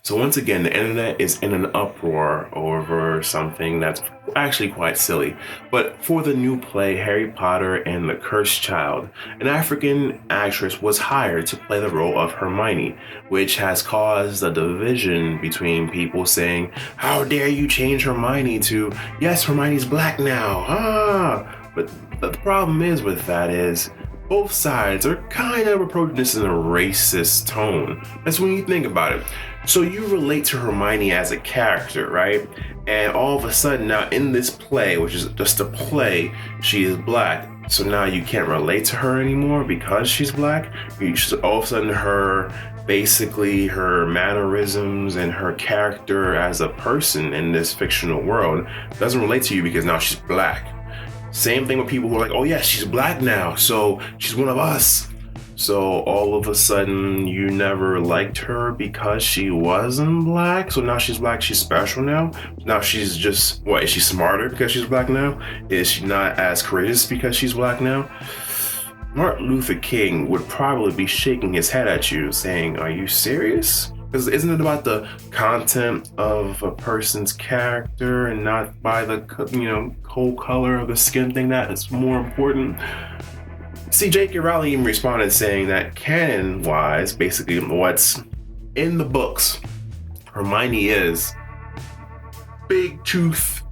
So once again, the internet is in an uproar over something that's actually quite silly. But for the new play, Harry Potter and the Cursed Child, an African actress was hired to play the role of Hermione, which has caused a division between people saying, "How dare you change Hermione to, yes, Hermione's black now, ah!" But the problem is with that is, both sides are kind of approaching this in a racist tone. That's when you think about it. So you relate to Hermione as a character, right? And all of a sudden now in this play, which is just a play, she is black. So now you can't relate to her anymore because she's black. All of a sudden basically her mannerisms and her character as a person in this fictional world doesn't relate to you because now she's black. Same thing with people who are like, oh yeah, she's black now, so she's one of us. So all of a sudden you never liked her because she wasn't black. So now she's black, she's special now. Now she's just, what, is she smarter because she's black now? Is she not as courageous because she's black now? Martin Luther King would probably be shaking his head at you saying, are you serious? Because isn't it about the content of a person's character and not by the, whole color of the skin thing that is more important? See, J.K. Rowling even responded saying that canon-wise, basically what's in the books, Hermione is big tooth,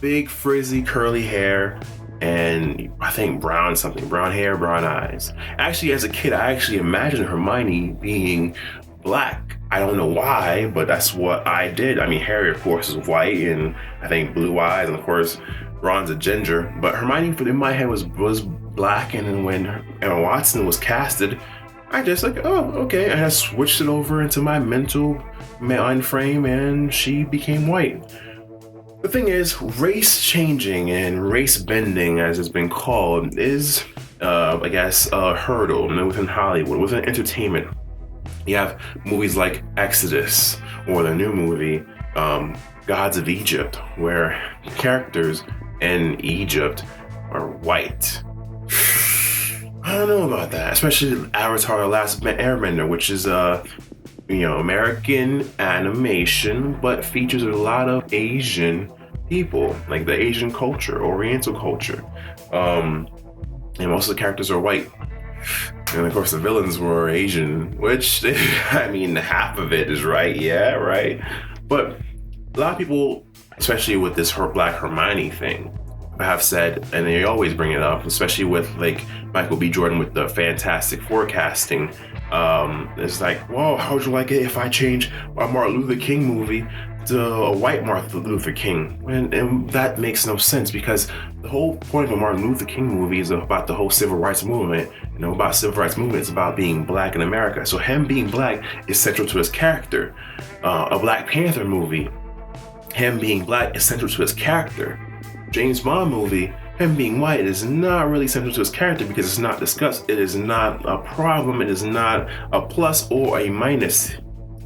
big frizzy curly hair, and I think brown hair, brown eyes. Actually, as a kid, I actually imagined Hermione being black. I don't know why, but that's what I did. I mean, Harry, of course, is white, and I think blue eyes, and of course, Ron's a ginger. But Hermione, in my head, was black, and then when Emma Watson was casted, I just like, oh, okay. And I switched it over into my mental mind frame, and she became white. The thing is, race changing and race bending, as it's been called, is, I guess, a hurdle within Hollywood, within entertainment. You have movies like Exodus, or the new movie, Gods of Egypt, where characters in Egypt are white. I don't know about that, especially Avatar: The Last Airbender, which is American animation, but features a lot of Asian people, like the Asian culture, Oriental culture, and most of the characters are white. And of course the villains were Asian, which, I mean, half of it is right, yeah, right? But a lot of people, especially with this Black Hermione thing, have said, and they always bring it up, especially with like Michael B. Jordan with the Fantastic Forecasting, it's like, whoa, how would you like it if I change a Martin Luther King movie to a white Martin Luther King? And that makes no sense, because the whole point of a Martin Luther King movie is about the whole civil rights movement. About civil rights movement, it's about being black in America. So him being black is central to his character. A Black Panther movie, him being black is central to his character. James Bond movie, him being white is not really central to his character because it's not discussed. It is not a problem. It is not a plus or a minus.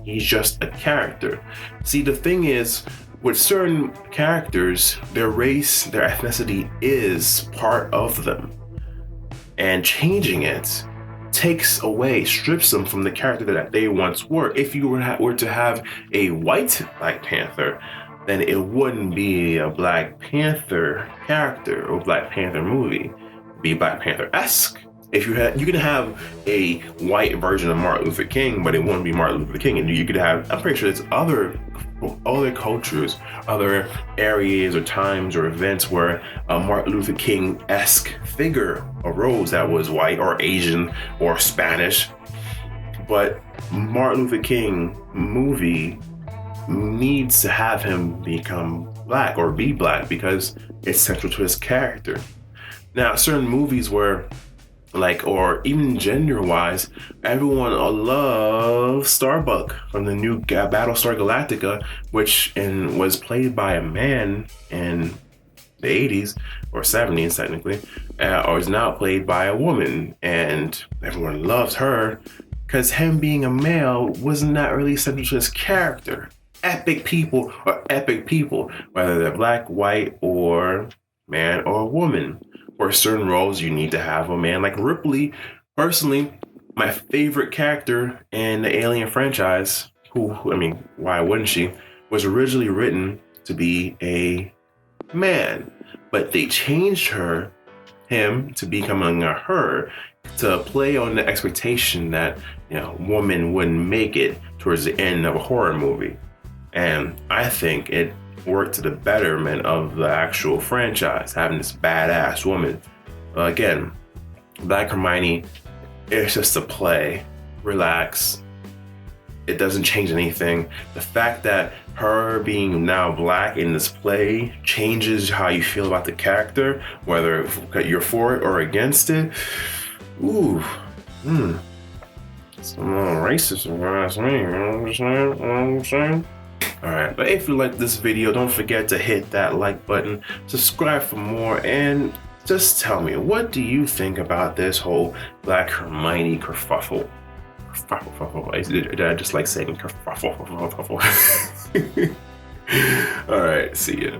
He's just a character. See, the thing is, with certain characters, their race, their ethnicity is part of them. And changing it takes away, strips them from the character that they once were. If you were to have a white Black Panther, then it wouldn't be a Black Panther character or Black Panther movie. It'd be Black Panther-esque. If you can have a white version of Martin Luther King, but it wouldn't be Martin Luther King. And you could have, I'm pretty sure there's other cultures, other areas or times or events where a Martin Luther King-esque figure arose that was white or Asian or Spanish. But Martin Luther King movie needs to have him become black or be black because it's central to his character. Now, certain movies where, like, or even gender-wise, everyone loves Starbuck from the new Battlestar Galactica, which was played by a man in the 80s or 70s technically, or is now played by a woman, and everyone loves her because him being a male was not really central to his character. Epic people are epic people, whether they're black, white, or man or woman. For certain roles, you need to have a man like Ripley. Personally, my favorite character in the Alien franchise, I mean, why wouldn't she, was originally written to be a man, but they changed him to becoming a her to play on the expectation that, you know, woman wouldn't make it towards the end of a horror movie. And I think it worked to the betterment of the actual franchise, having this badass woman. Again, Black Hermione, it's just a play. Relax. It doesn't change anything. The fact that her being now black in this play changes how you feel about the character, whether you're for it or against it. Ooh, it's a little racist if you ask me, you know what I'm saying? Alright, but if you like this video, don't forget to hit that like button, subscribe for more, and just tell me, what do you think about this whole Black Hermione kerfuffle? Did I just like saying kerfuffle? Alright, see ya.